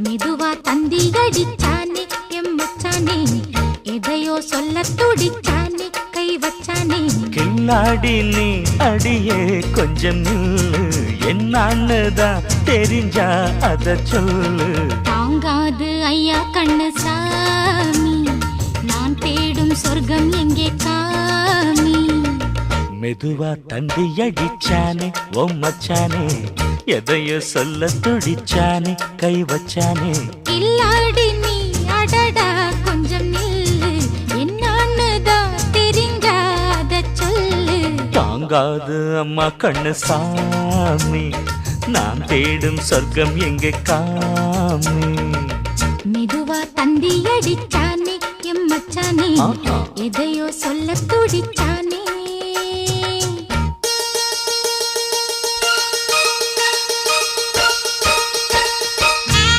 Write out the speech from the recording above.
மெதுவா தந்தி அடிச்சானே எம் மச்சானே எதையோ சொல்ல துடிச்சானே கை வச்சானே கில்லாடி நீ அடியே கொஞ்சம் நில்லு என்னான்னுதான் தெரிஞ்சா அத சொல்லு தாங்காது ஐயா கண்ணு சாமி நான் தேடும் சொர்க்கம் எங்கே காமி மெதுவா தந்தி அடிச்சானே ஓ மச்சானே எதையோ சொல்ல துடிச்சானே கை வச்சானே கில்லாடி நீ அடடா கொஞ்சம் நில்லு என்னான்னுதான் தெரிஞ்சாத சொல்லு தாங்காது அம்மா கண்ணு சாமி நான் தேடும் சொர்க்கம் எங்கே காமி மெதுவா தந்தி அடிச்சானே எம் மச்சானே எதையோ சொல்ல துடிச்சானே